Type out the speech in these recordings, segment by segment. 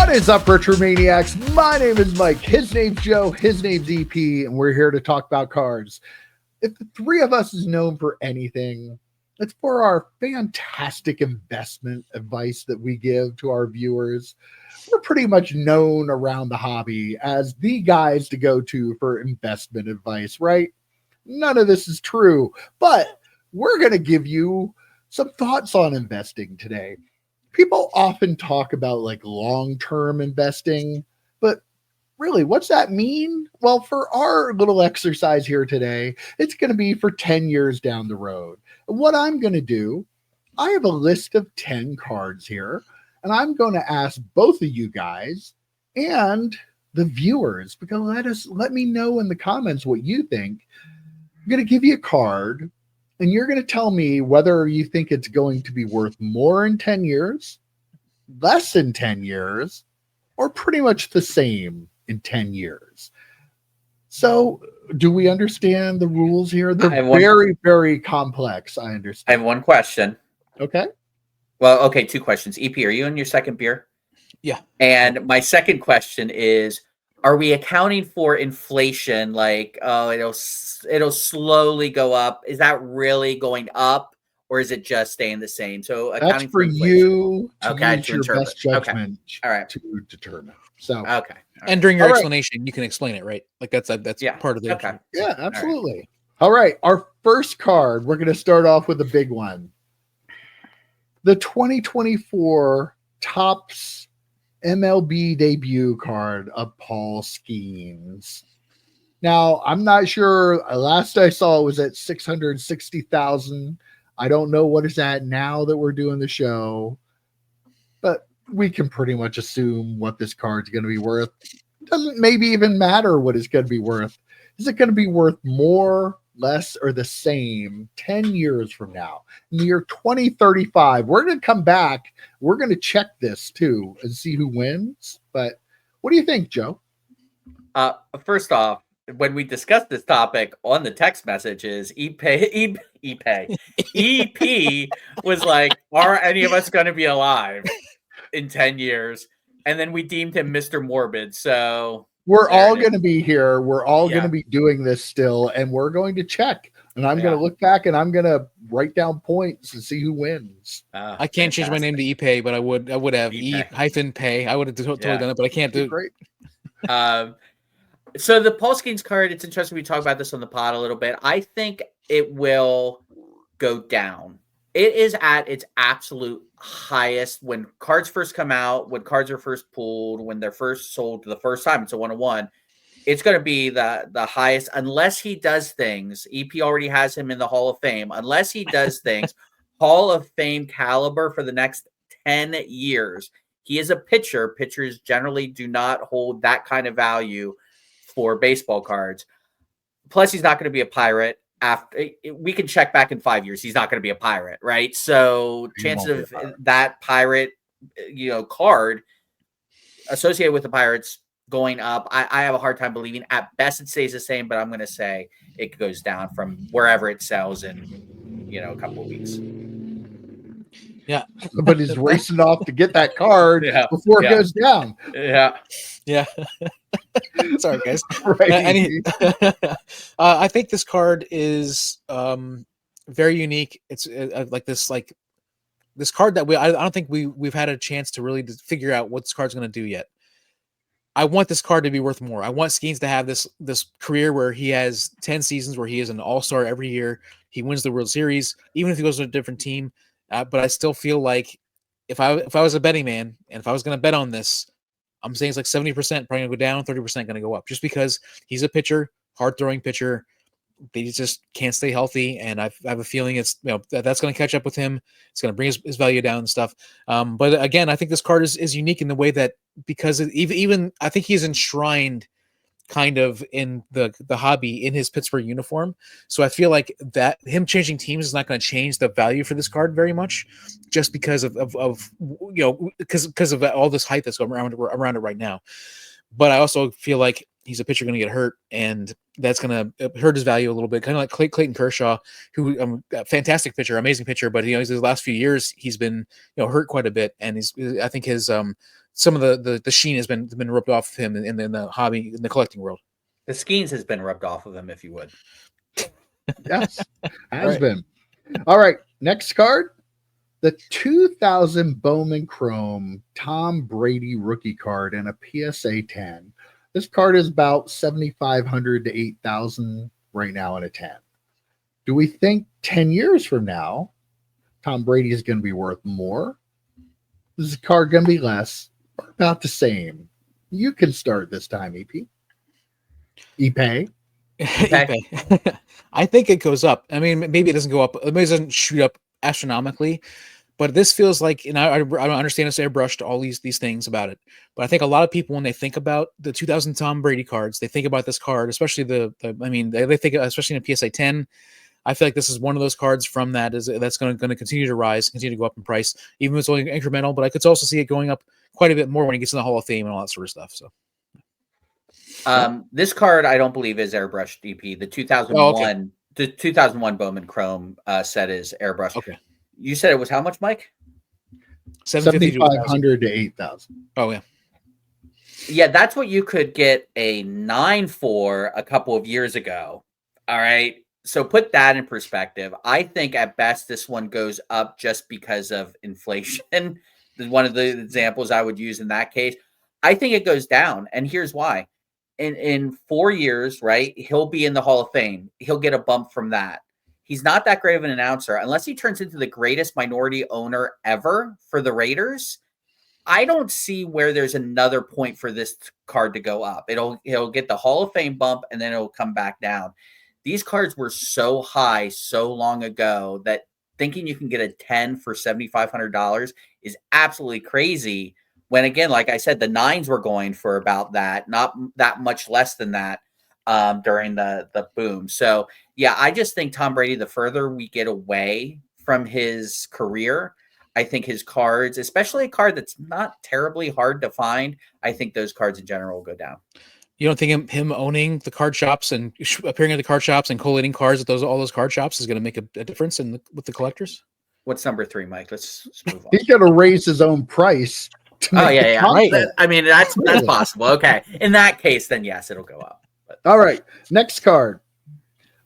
What is up, Retro Maniacs? My name is Mike. His name's Joe. His name's EP, and we're here to talk about cards. If the three of us is known for anything, it's for our fantastic investment advice that we give to our viewers. We're pretty much known around the hobby as the guys to go to for investment advice, right? None of this is true, but we're going to give you some thoughts on investing today. People often talk about like long-term investing, but really, what's that mean? Well, for our little exercise here today, it's going to be for 10 years down the road. And what I'm going to do, I have a list of 10 cards here, and I'm going to ask both of you guys and the viewers, because let me know in the comments what you think. I'm going to give you a card, and you're going to tell me whether you think it's going to be worth more in 10 years, less than 10 years, or pretty much the same in 10 years. So do we understand the rules here? They're very complex. I understand. I have one question. Okay. Well, okay, two questions. EP, are you on your second beer? Yeah. And my second question is, are we accounting for inflation? Like, oh, it'll slowly go up. Is that really going up, or is it just staying the same? So that's for you to use to your interpret. best judgment All right. to determine. So okay. All right. And during your explanation, you can explain it, right? Like that's part of the okay. Yeah, absolutely. All right. Our first card, we're going to start off with a big one. The 2024 Topps MLB debut card of Paul Skenes. Now, I'm not sure. Last I saw it was at 660,000. I don't know what it's at now that we're doing the show, but we can pretty much assume what this card's going to be worth. It doesn't maybe even matter what it's going to be worth. Is it going to be worth more, less, or the same 10 years from now? In the year 2035, we're going to come back. We're going to check this too and see who wins. But what do you think, Joe? First off, when we discussed this topic on the text messages, EP was like, are any of us going to be alive in 10 years? And then we deemed him Mr. Morbid. So we're all going to be here. We're all going to be doing this still, and we're going to check. And I'm going to look back and I'm going to write down points and see who wins. I can't change my name to Epe, but I would have E-pay. I would have totally done it, but I can't do it. Great. So the Paul Skenes card, it's interesting we talk about this on the pod a little bit. I think it will go down. It is at its absolute highest when cards first come out, when cards are first pulled, when they're first sold the first time. It's a 1-on-1. It's going to be the highest unless he does things. EP already has him in the Hall of Fame. Unless he does things, Hall of Fame caliber for the next 10 years. He is a pitcher. Pitchers generally do not hold that kind of value for baseball cards. Plus, he's not going to be a Pirate. After we can check back in 5 years, he's not going to be a Pirate, right? So chances of that Pirate, card associated with the Pirates going up, I have a hard time believing. At best, it stays the same, but I'm going to say it goes down from wherever it sells in, a couple of weeks. Yeah, but he's racing off to get that card before it goes down. Yeah. Sorry, guys. Right. I think this card is very unique. It's this card that I don't think we've had a chance to really figure out what this card's going to do yet. I want this card to be worth more. I want Skenes to have this career where he has 10 seasons where he is an all-star every year. He wins the World Series, even if he goes to a different team. But I still feel like if I was a betting man and if I was going to bet on this, I'm saying it's like 70% probably going to go down, 30% going to go up, just because he's a pitcher, hard-throwing pitcher. They just can't stay healthy, and I have a feeling it's that's going to catch up with him. It's going to bring his value down and stuff. But again, I think this card is unique in the way that because even I think he's enshrined kind of in the hobby in his Pittsburgh uniform. So I feel like that him changing teams is not going to change the value for this card very much, just because of because of all this hype that's going around it right now. But I also feel like he's a pitcher going to get hurt, and that's going to hurt his value a little bit. Kind of like Clayton Kershaw, who a fantastic pitcher, amazing pitcher, but his last few years he's been hurt quite a bit, and I think his some of the sheen has been rubbed off of him in the hobby, in the collecting world. The Skenes has been rubbed off of him, if you would. Yes, has been. All right, next card. The 2000 Bowman Chrome Tom Brady rookie card and a PSA 10. This card is about 7,500 to 8,000 right now in a 10. Do we think 10 years from now, Tom Brady is going to be worth more? Is the card going to be less or about the same? You can start this time, EP. Epe. I think it goes up. I mean, maybe it doesn't go up. Maybe it doesn't shoot up astronomically, but this feels like, and I don't understand it's airbrushed all these things about it, but I think a lot of people, when they think about the 2000 Tom Brady cards, they think about this card, especially they think, especially in a PSA 10. I feel like this is one of those cards from that's going to continue to rise, continue to go up in price, even if it's only incremental. But I could also see it going up quite a bit more when he gets in the Hall of Fame and all that sort of stuff. So. This card I don't believe is airbrushed, DP. The 2001, the 2001 Bowman Chrome set is airbrushed. Okay. You said it was how much, Mike? 7,500 to 8,000. Oh yeah. Yeah, that's what you could get a 9 for a couple of years ago. All right. So put that in perspective. I think at best this one goes up just because of inflation. One of the examples I would use in that case. I think it goes down, and here's why. In 4 years, right, he'll be in the Hall of Fame. He'll get a bump from that. He's not that great of an announcer. Unless he turns into the greatest minority owner ever for the Raiders, I don't see where there's another point for this card to go up. He'll get the Hall of Fame bump, and then it'll come back down. These cards were so high so long ago that thinking you can get a 10 for $7,500 is absolutely crazy. When, again, like I said, the 9s were going for about that, not that much less than that during the boom. So, yeah, I just think Tom Brady, the further we get away from his career, I think his cards, especially a card that's not terribly hard to find, I think those cards in general will go down. You don't think him owning the card shops and appearing at the card shops and collating cards at all those card shops is going to make a difference with the collectors? What's number 3, Mike? Let's move on. He's going to raise his own price. Oh yeah. Right. I mean, that's possible. Okay. In that case, then yes, it'll go up. But. All right. Next card.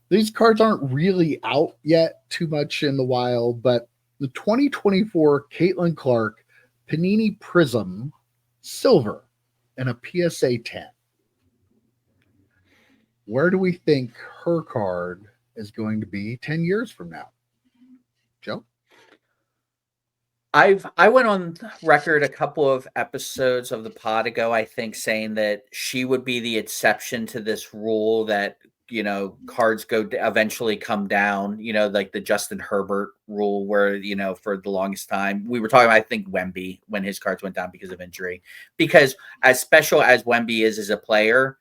These cards aren't really out yet too much in the wild, but the 2024 Caitlin Clark Panini Prism Silver and a PSA 10. Where do we think her card is going to be 10 years from now? Joe? I went on record a couple of episodes of the pod ago, I think, saying that she would be the exception to this rule that, cards eventually come down, like the Justin Herbert rule where, for the longest time we were talking about, I think, Wemby when his cards went down because of injury. Because as special as Wemby is as a player,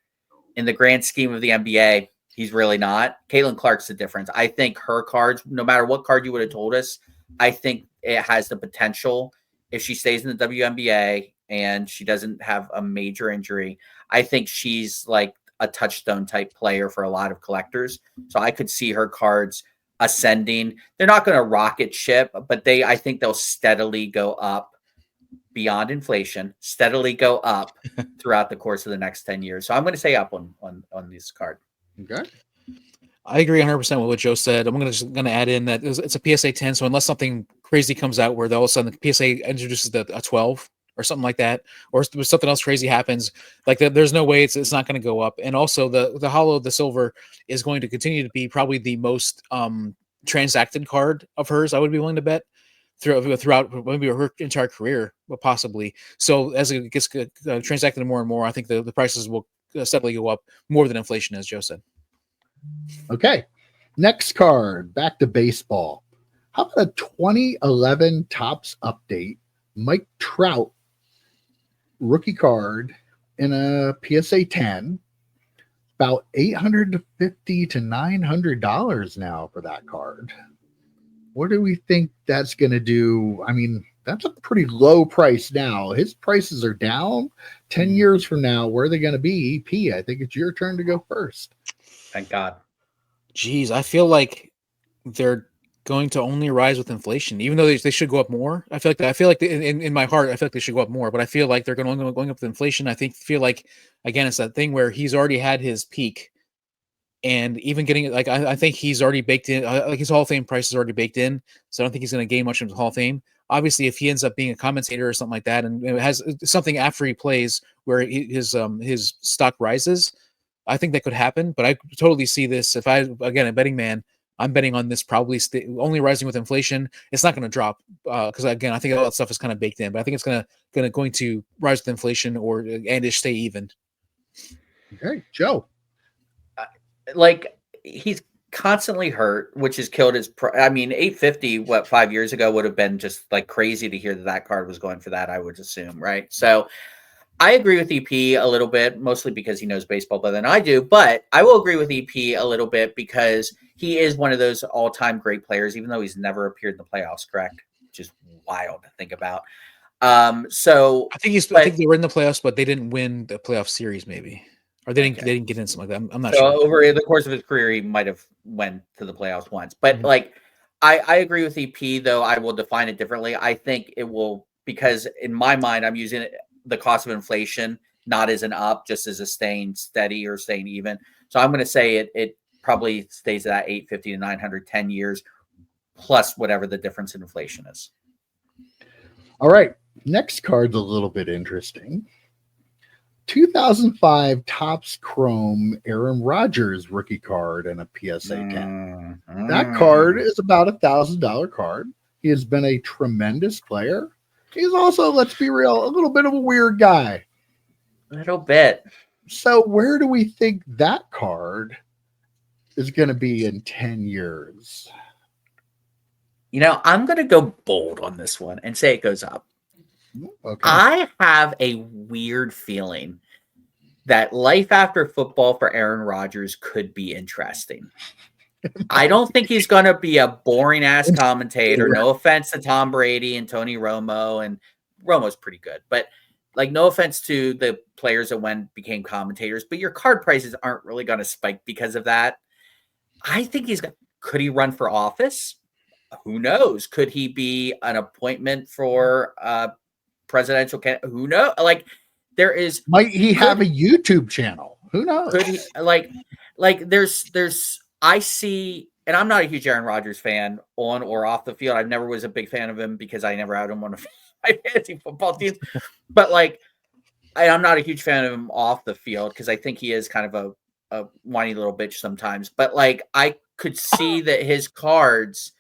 in the grand scheme of the NBA, he's really not. Caitlin Clark's the difference. I think her cards, no matter what card you would have told us, I think it has the potential, if she stays in the WNBA and she doesn't have a major injury, I think she's like a touchstone type player for a lot of collectors. So I could see her cards ascending. They're not going to rocket ship, but I think they'll steadily go up beyond inflation, steadily go up throughout the course of the next 10 years. So I'm going to say up on this card. Okay. I agree 100% with what Joe said. I'm going to add in that it's a PSA 10. So unless something crazy comes out where all of a sudden the PSA introduces a 12 or something like that, or something else crazy happens, like there's no way it's not going to go up. And also the Hollow, the silver, is going to continue to be probably the most transacted card of hers, I would be willing to bet, throughout maybe her entire career, possibly. So as it gets transacted more and more, I think the prices will steadily go up more than inflation, as Joe said. Okay. Next card, back to baseball. How about a 2011 Topps update? Mike Trout rookie card in a PSA 10. About $850 to $900 now for that card. What do we think that's going to do? I mean, That's a pretty low price now. His prices are down. 10 years from now, where are they going to be? EP, I think it's your turn to go first. Thank God. Geez, I feel like they're going to only rise with inflation, even though they should go up more. I feel like in my heart, I feel like they should go up more, but I feel like they're going up with inflation. Feel like, again, it's that thing where he's already had his peak, and even getting like I think he's already baked in, like his Hall of Fame price is already baked in, so I don't think he's going to gain much into the Hall of Fame. Obviously, if he ends up being a commentator or something like that, and it has something after he plays where his stock rises, I think that could happen. But I totally see this. If a betting man, I'm betting on this probably only rising with inflation. It's not going to drop because again, I think all that stuff is kind of baked in. But I think it's going to rise with inflation and it stay even. Okay, Joe. Like he's constantly hurt, which has killed his. I mean, 850. 5 years ago would have been just like crazy to hear that card was going for that. I would assume, right? So I agree with EP a little bit, mostly because he knows baseball better than I do. But I will agree with EP a little bit because he is one of those all-time great players, even though he's never appeared in the playoffs. Correct? Which is wild to think about. So I think they were in the playoffs, but they didn't win the playoff series, maybe. Or they didn't get in something like that. I'm not sure. Over the course of his career, he might have went to the playoffs once. But like, I agree with EP, though I will define it differently. I think it will, because in my mind, I'm using the cost of inflation not as an up, just as a staying steady or staying even. So I'm going to say it probably stays at 850 to 910 years plus whatever the difference in inflation is. All right. Next card's a little bit interesting. 2005 Topps Chrome Aaron Rodgers rookie card and a PSA 10. That card is about $1,000 card. He has been a tremendous player. He's also, let's be real, a little bit of a weird guy. A little bit. So where do we think that card is going to be in 10 years? I'm going to go bold on this one and say it goes up. Okay. I have a weird feeling that life after football for Aaron Rodgers could be interesting. I don't think he's going to be a boring ass commentator. No offense to Tom Brady and Tony Romo, and Romo's pretty good, but like no offense to the players that became commentators, but your card prices aren't really going to spike because of that. I think could he run for office? Who knows? Could he be an appointment for presidential candidate? Who knows? Like might he have a YouTube channel? Who knows? Could he there's I see, and I'm not a huge Aaron Rodgers fan on or off the field. I never was a big fan of him because I never had him on my fantasy football teams. But I'm not a huge fan of him off the field because I think he is kind of a whiny little bitch sometimes. But I could see that his cards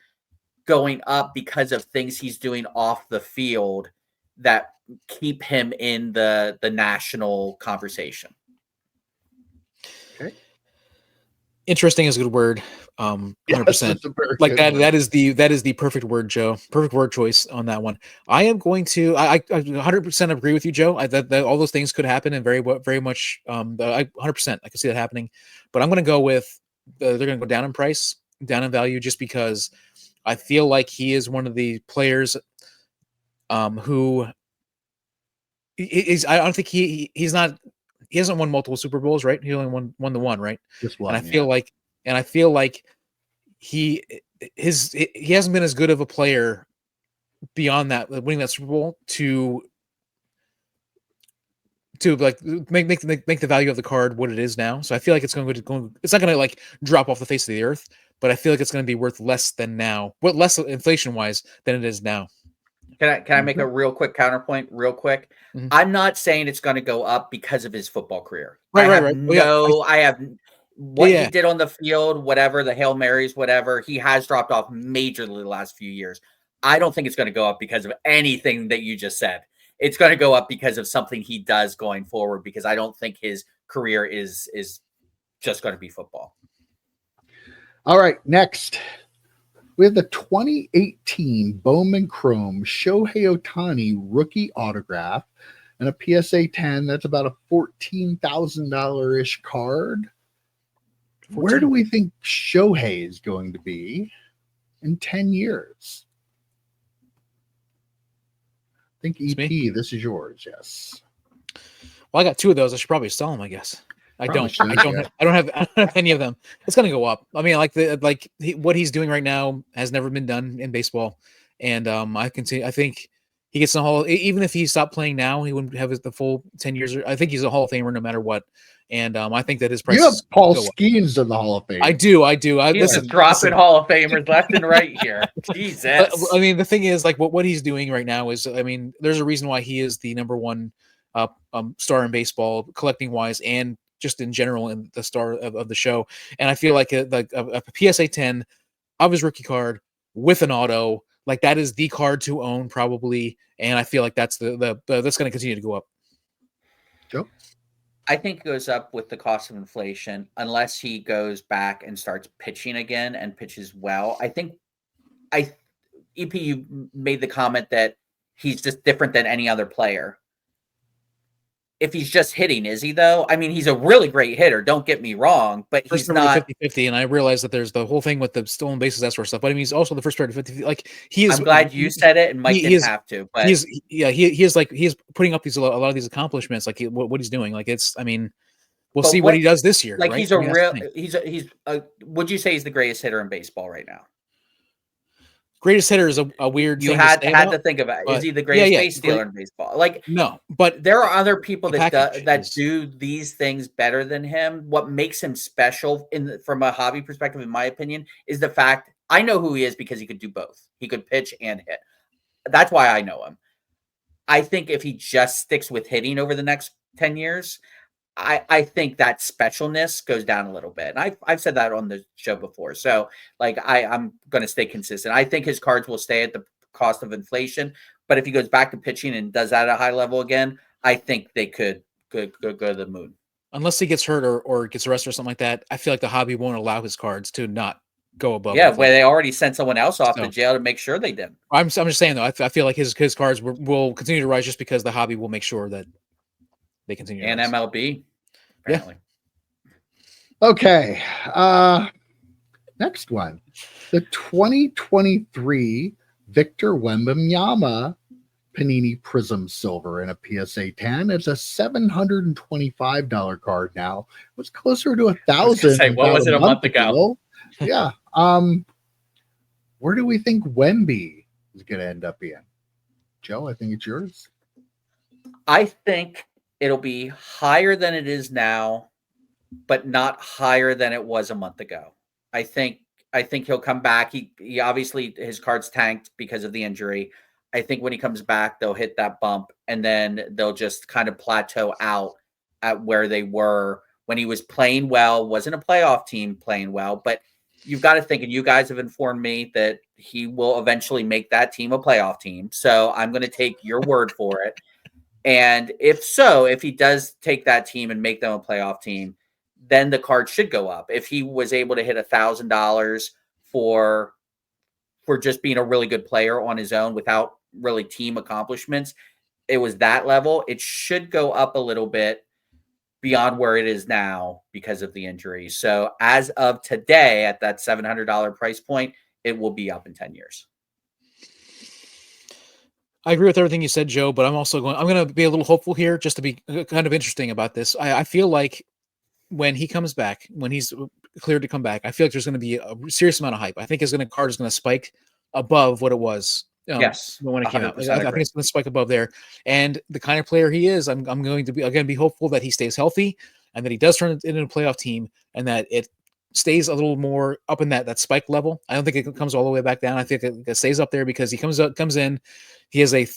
going up because of things he's doing off the field that keep him in the national conversation. Okay. Interesting is a good word. 100%. Like that. That is the perfect word, Joe. Perfect word choice on that one. I am going to. I 100% agree with you, Joe. That all those things could happen, and very much. I 100%. I can see that happening, but I'm going to go with they're going to go down in price, down in value, just because I feel like he is one of the players, who is. I don't think he's not. He hasn't won multiple Super Bowls, right? He only won the one, right? Just one. And I feel like he hasn't been as good of a player beyond that, winning that Super Bowl to like make the value of the card what it is now. So I feel like it's not going to like drop off the face of the earth, but I feel like it's going to be worth less than now, less inflation wise than it is now. Can I make a real quick counterpoint real quick? Mm-hmm. I'm not saying it's going to go up because of his football career. Right. I have what he did on the field, whatever, the Hail Marys, whatever, he has dropped off majorly the last few years. I don't think it's going to go up because of anything that you just said. It's going to go up because of something he does going forward, because I don't think his career is just going to be football. All right, next. We have the 2018 Bowman Chrome Shohei Ohtani rookie autograph and a PSA 10. That's about a $14,000-ish card. 14. Where do we think Shohei is going to be in 10 years? think It's EP, me? this is yours. Yes. Well, I got 2 of those. I should probably sell them, I guess. I Probably don't. should, I don't. yeah. I don't have any of them. It's gonna go up. I mean, what he's doing right now has never been done in baseball, and I think he gets in the Hall. Even if he stopped playing now, he wouldn't have the full 10 years. I think he's a Hall of Famer no matter what, and I think that his price. You have Paul go up. Skenes in the Hall of Fame. I do. He's just dropping Hall of Famers left and right here. Jesus. I mean, the thing is, like, what he's doing right now is, I mean, there's a reason why he is the number one star in baseball, collecting wise, and just in general, in the star of the show. And I feel like a PSA 10 of his rookie card with an auto, like that is the card to own probably. And I feel like that's that's going to continue to go up. Joe? I think it goes up with the cost of inflation unless he goes back and starts pitching again and pitches well. EP, you made the comment that he's just different than any other player. If he's just hitting, is he though? I mean, he's a really great hitter. Don't get me wrong, but he's not 50-50. And I realize that there's the whole thing with the stolen bases, that sort of stuff. But I mean, he's also the first player to 50. Like he is. I'm glad you said it, and Mike didn't have to. But he is putting up a lot of these accomplishments. Like what he's doing. Like it's. I mean, we'll see what he does this year. Like right? he's a real. Would you say he's the greatest hitter in baseball right now? Greatest hitter is a weird. You thing had to think about it. Is he the greatest base stealer in baseball? Like no, but there are other people that do these things better than him. What makes him special from a hobby perspective, in my opinion, is the fact I know who he is because he could do both. He could pitch and hit. That's why I know him. I think if he just sticks with hitting over the next 10 years, I think that specialness goes down a little bit. And I've said that on the show before. So like I'm going to stay consistent. I think his cards will stay at the cost of inflation. But if he goes back to pitching and does that at a high level again, I think they could go to the moon. Unless he gets hurt or gets arrested or something like that, I feel like the hobby won't allow his cards to not go above. Yeah, where they already sent someone else off to jail to make sure they did. I'm just saying though, I feel like his cards will continue to rise just because the hobby will make sure that they continue. And MLB, apparently. Yeah. Okay. Next one, the 2023 Victor Wembanyama Panini Prism Silver in a PSA 10. It's a $725 card now. It was closer to $1,000. What was it a month ago? Yeah. Where do we think Wemby is going to end up being? Joe, I think it's yours. I think it'll be higher than it is now, but not higher than it was a month ago. I think he'll come back. He obviously his card's tanked because of the injury. I think when he comes back, they'll hit that bump and then they'll just kind of plateau out at where they were when he was playing well. Wasn't a playoff team playing well, but you've got to think, and you guys have informed me that he will eventually make that team a playoff team. So I'm going to take your word for it. And if he does take that team and make them a playoff team, then the card should go up. If he was able to hit $1,000 for just being a really good player on his own without really team accomplishments, it was that level. It should go up a little bit beyond where it is now because of the injury. So as of today, at that $700 price point, it will be up in 10 years. I agree with everything you said, Joe, but I'm going to be a little hopeful here just to be kind of interesting about this. I feel like when he comes back, when he's cleared to come back, I feel like there's going to be a serious amount of hype. I think his card is going to spike above what it was. Yes, when it came out. I think it's going to spike above there. And the kind of player he is, I'm going to be hopeful that he stays healthy and that he does turn it into a playoff team and that it stays a little more up in that spike level. I don't think it comes all the way back down. I think it stays up there because he comes in, he has a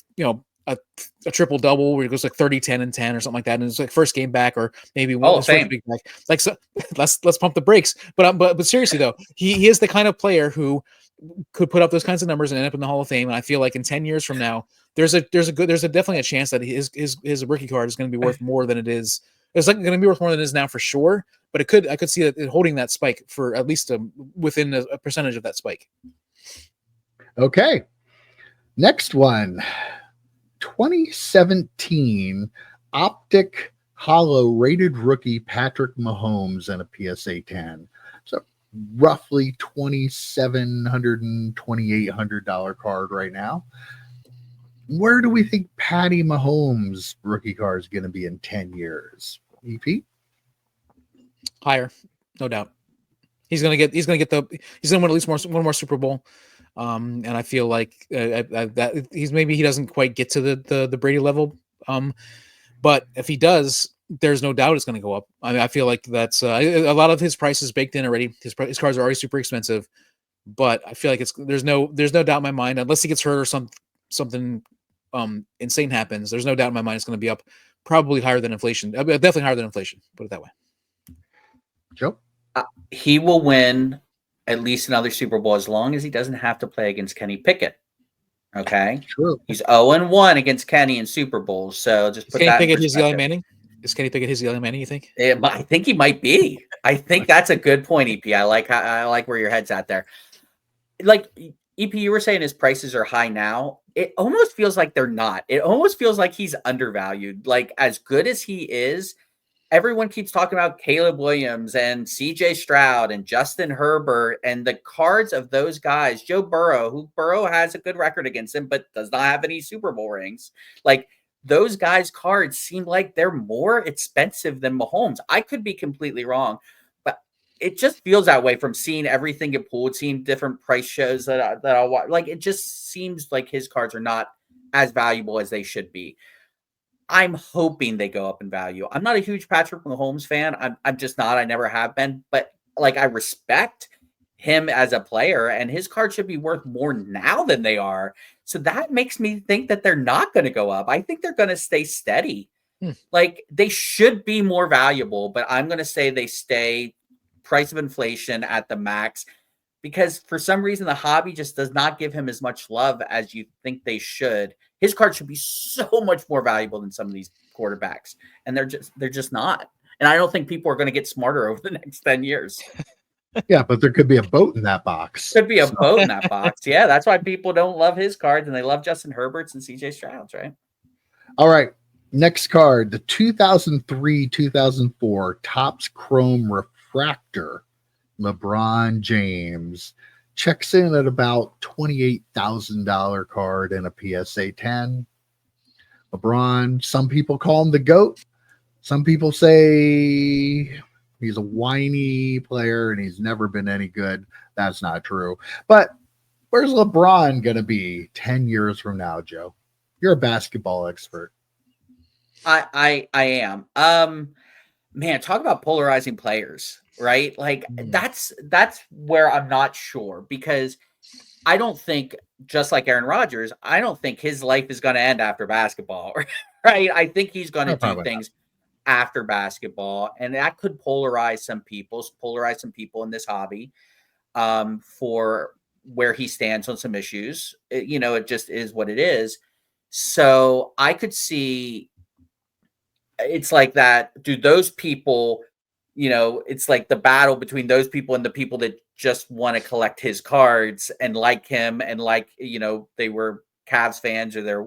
triple double where he goes like 30, 10, and 10 or something like that. And it's like first game back or maybe one first big back. Like, so let's pump the brakes. But seriously though, he is the kind of player who could put up those kinds of numbers and end up in the Hall of Fame. And I feel like in 10 years from now, there's definitely a chance that his rookie card is going to be worth more than it is. It's like going to be worth more than it is now for sure. But I could see it holding that spike for at least within a percentage of that spike. Okay. Next one, 2017 Optic Hollow rated rookie Patrick Mahomes and a PSA 10. So roughly $2,700 $2,800 card right now. Where do we think Patty Mahomes rookie card is going to be in 10 years? EP? Higher, no doubt. He's gonna win at least one more Super Bowl. And I feel like that he doesn't quite get to the Brady level. But if he does, there's no doubt it's going to go up. I mean, I feel like that's a lot of his price is baked in already. His cards are already super expensive, but I feel like there's no doubt in my mind, unless he gets hurt or something insane happens. There's no doubt in my mind it's going to be up, probably higher than inflation. Definitely higher than inflation. Put it that way. Joe? He will win at least another Super Bowl as long as he doesn't have to play against Kenny Pickett. Okay. True. He's 0-1 against Kenny in Super Bowls. So just put that in perspective. His Eli Manning? Is Kenny Pickett his Eli Manning, you think? I think he might be. I think that's a good point, EP. I like where your head's at there. Like EP, you were saying his prices are high now. It almost feels like they're not. It almost feels like he's undervalued. Like as good as he is, everyone keeps talking about Caleb Williams and CJ Stroud and Justin Herbert and the cards of those guys. Joe Burrow, who Burrow has a good record against him, but does not have any Super Bowl rings. Like those guys' cards seem like they're more expensive than Mahomes. I could be completely wrong, but it just feels that way from seeing everything get pulled, seeing different price shows that I'll watch. Like it just seems like his cards are not as valuable as they should be. I'm hoping they go up in value. I'm not a huge Patrick Mahomes fan. I'm just not. I never have been. But like I respect him as a player, and his cards should be worth more now than they are. So that makes me think that they're not going to go up. I think they're going to stay steady. Like they should be more valuable, but I'm going to say they stay price of inflation at the max because for some reason the hobby just does not give him as much love as you think they should. His card should be so much more valuable than some of these quarterbacks, and they're just not. And I don't think people are going to get smarter over the next 10 years. Yeah, but there could be a boat in that box. Could be a boat in that box. Yeah, that's why people don't love his cards, and they love Justin Herbert's and CJ Stroud's, right? All right. Next card, the 2003-2004 Topps Chrome Refractor, LeBron James. Checks in at about $28,000 card in a PSA 10. LeBron, some people call him the GOAT. Some people say he's a whiny player and he's never been any good. That's not true. But where's LeBron going to be 10 years from now, Joe? You're a basketball expert. I am. Man, talk about polarizing players, right? Like that's where I'm not sure because I don't think, just like Aaron Rodgers, I don't think his life is going to end after basketball, right? I think he's going to do things after basketball, and that could polarize some people in this hobby for where he stands on some issues. It just is what it is. So I could see it's like that. Do those people, it's like the battle between those people and the people that just want to collect his cards and like him and like, they were Cavs fans or they're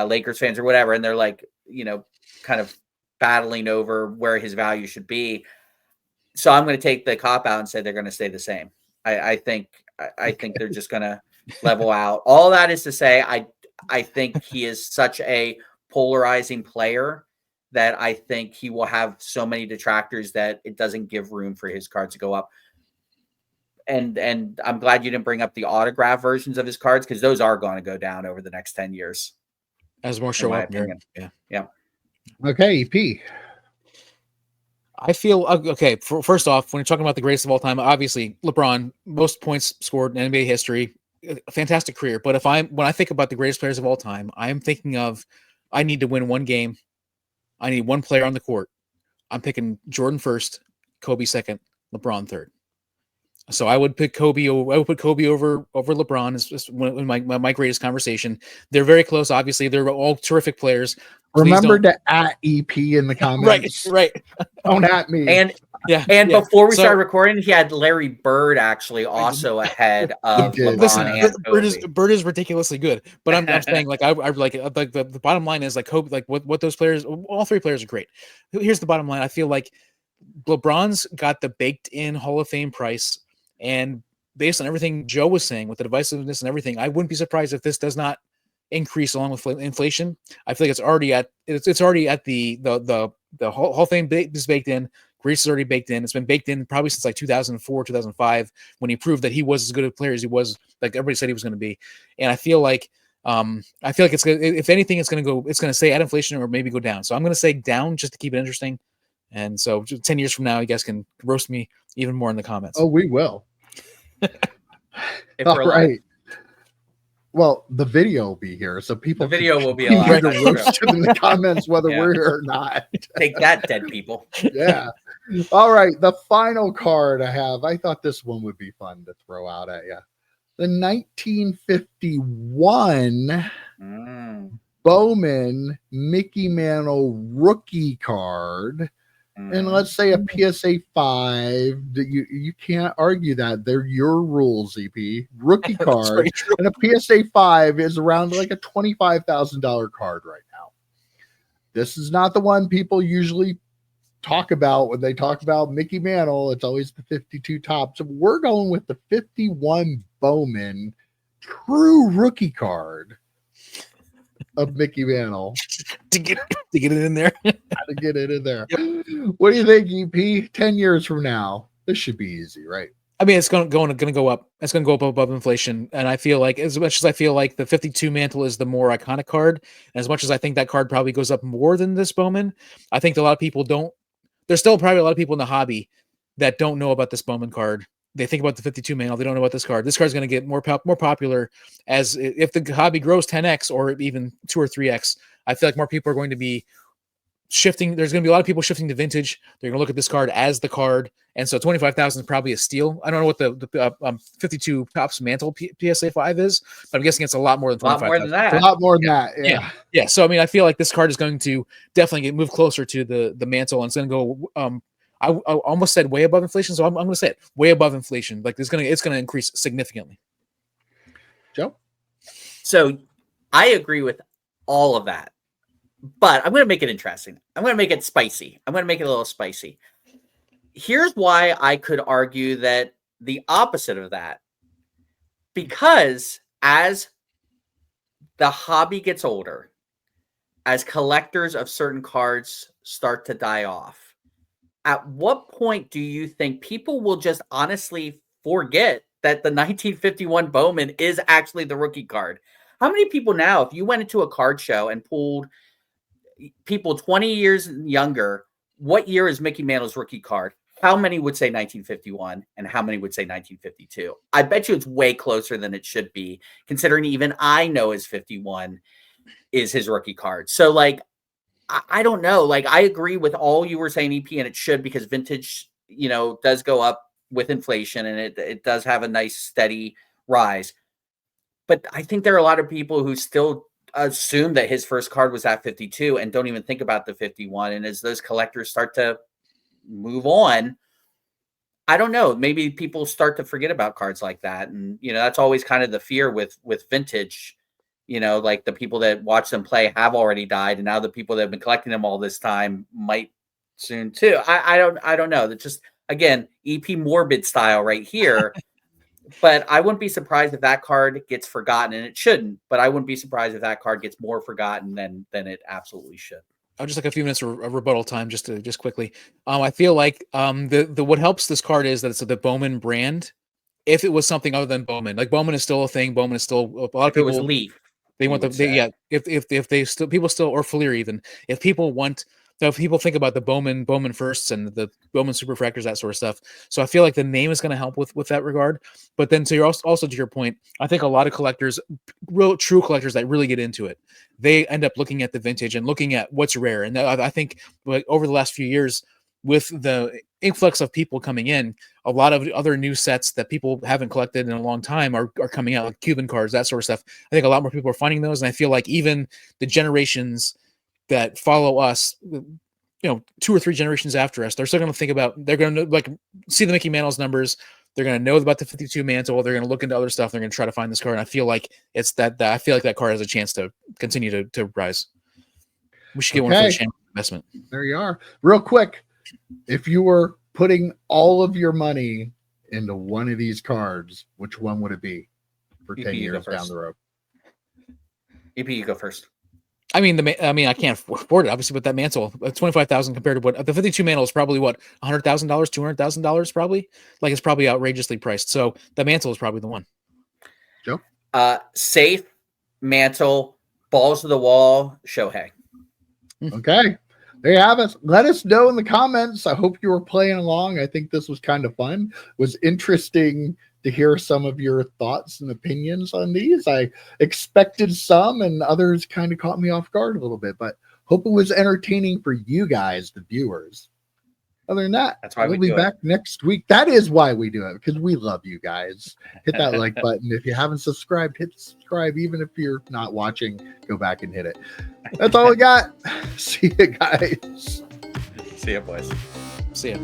Lakers fans or whatever. And they're like, kind of battling over where his value should be. So I'm going to take the cop out and say they're going to stay the same. I think they're just going to level out. All that is to say, I think he is such a polarizing player that I think he will have so many detractors that it doesn't give room for his cards to go up. And I'm glad you didn't bring up the autograph versions of his cards because those are going to go down over the next 10 years. As more show up. Yeah. Okay, EP. I feel okay. First off, when you're talking about the greatest of all time, obviously LeBron, most points scored in NBA history, a fantastic career. But when I think about the greatest players of all time, I am thinking of I need to win one game. I need one player on the court. I'm picking Jordan first, Kobe second, LeBron third. So I would pick Kobe. I would put Kobe over LeBron. Is my greatest conversation. They're very close. Obviously, they're all terrific players. Remember to at EP in the comments. Right. Don't at me. And before we started recording, he had Larry Bird actually also ahead of LeBron and Kobe. Bird is ridiculously good, but I'm saying like I like the bottom line is like Kobe, like what those players, all three players are great. Here's the bottom line: I feel like LeBron's got the baked in Hall of Fame price, and based on everything Joe was saying with the divisiveness and everything, I wouldn't be surprised if this does not increase along with inflation. I feel like it's already at the Hall of Fame is baked in. Greece is already baked in. It's been baked in probably since like 2004, 2005, when he proved that he was as good a player as he was, like everybody said he was going to be. And I feel like it's gonna, if anything, it's going to stay at inflation or maybe go down. So I'm going to say down just to keep it interesting. And so 10 years from now, you guys can roast me even more in the comments. Oh, we will. If All we're right. alive. Well, the video will be here, so people The video will be continue alive. to roast him in the comments whether Yeah. we're here or not. Take that, dead people. Yeah. All right. The final card I have, I thought this one would be fun to throw out at you. The 1951 Bowman Mickey Mantle rookie card. And let's say a PSA 5, that you can't argue that. They're your rules, EP. Rookie card. And a PSA 5 is around like a $25,000 card right now. This is not the one people usually talk about when they talk about Mickey Mantle. It's always the 52 top. So we're going with the 51 Bowman true rookie card of Mickey Mantle to get it in there. To get it in there. Yep. What do you think, EP? 10 years from now, this should be easy, right? I mean, it's going to go up. It's going to go up above inflation, and I feel like, as much as I feel like the 52 Mantle is the more iconic card, and as much as I think that card probably goes up more than this Bowman, I think a lot of people don't. There's still probably a lot of people in the hobby that don't know about this Bowman card. They think about the 52 Mantle. They don't know about this card. This card is going to get more popular as if the hobby grows 10x or even 2 or 3x. I feel like more people are going to be shifting. There's going to be a lot of people shifting to vintage. They're going to look at this card as the card, and so 25,000 is probably a steal. I don't know what the 52 Topps Mantle PSA 5 is, but I'm guessing it's a lot more than 25,000. A lot more than that. Yeah. So I mean, I feel like this card is going to definitely move closer to the Mantle, and it's going to go. I almost said way above inflation, so I'm going to say it way above inflation. Like it's going to increase significantly. Joe? So I agree with all of that, but I'm going to make it interesting. I'm going to make it spicy. I'm going to make it a little spicy. Here's why I could argue that the opposite of that, because as the hobby gets older, as collectors of certain cards start to die off, at what point do you think people will just honestly forget that the 1951 Bowman is actually the rookie card? How many people now, if you went into a card show and pulled people 20 years younger, what year is Mickey Mantle's rookie card? How many would say 1951 and how many would say 1952? I bet you it's way closer than it should be, considering even I know his 51 is his rookie card. So like, I don't know. Like, I agree with all you were saying, EP, and it should, because vintage, does go up with inflation, and it does have a nice steady rise. But I think there are a lot of people who still assume that his first card was at 52 and don't even think about the 51. And as those collectors start to move on, I don't know, maybe people start to forget about cards like that. And, that's always kind of the fear with vintage. Like the people that watch them play have already died, and now the people that have been collecting them all this time might soon too. I don't know. That's just, again, EP morbid style right here. But I wouldn't be surprised if that card gets forgotten, and it shouldn't. But I wouldn't be surprised if that card gets more forgotten than it absolutely should. I'll just like a few minutes of rebuttal time, just quickly. I feel like the what helps this card is that it's the Bowman brand. If it was something other than Bowman, like Bowman is still a thing. Bowman is still a lot of people. It was Leaf. They want if they still, people still, or Fleer even, if people think about the Bowman firsts and the Bowman superfractors, that sort of stuff. So I feel like the name is going to help with that regard. But then also to your point, I think a lot of collectors, true collectors that really get into it, they end up looking at the vintage and looking at what's rare. And I think like over the last few years, with the influx of people coming in, a lot of other new sets that people haven't collected in a long time are coming out, like Cuban cards, that sort of stuff. I think a lot more people are finding those, and I feel like even the generations that follow us, 2 or 3 generations after us, they're still going to think about, they're going to like see the Mickey Mantle's numbers, they're going to know about the 52 Mantle, they're going to look into other stuff, they're going to try to find this card, and I feel like it's that I feel like that card has a chance to continue to rise. We should get one for the channel investment. There you are. Real quick, if you were putting all of your money into one of these cards, which one would it be for 10 years down the road? EP, you go first. I mean, I can't afford it, obviously, but that Mantle, 25,000 compared to what the 52 Mantle is probably what $100,000, $200,000 probably. Like it's probably outrageously priced. So the Mantle is probably the one. Joe, safe Mantle, balls to the wall, Shohei. okay. There you have it. Let us know in the comments. I hope you were playing along. I think this was kind of fun. It was interesting to hear some of your thoughts and opinions on these. I expected some, and others kind of caught me off guard a little bit, but hope it was entertaining for you guys, the viewers. Other than that, that's why we'll be back next week. That is why we do it, because we love you guys. Hit that like button. If you haven't subscribed, hit subscribe. Even if you're not watching, go back and hit it. That's all we got. See you guys. See you, boys. See ya.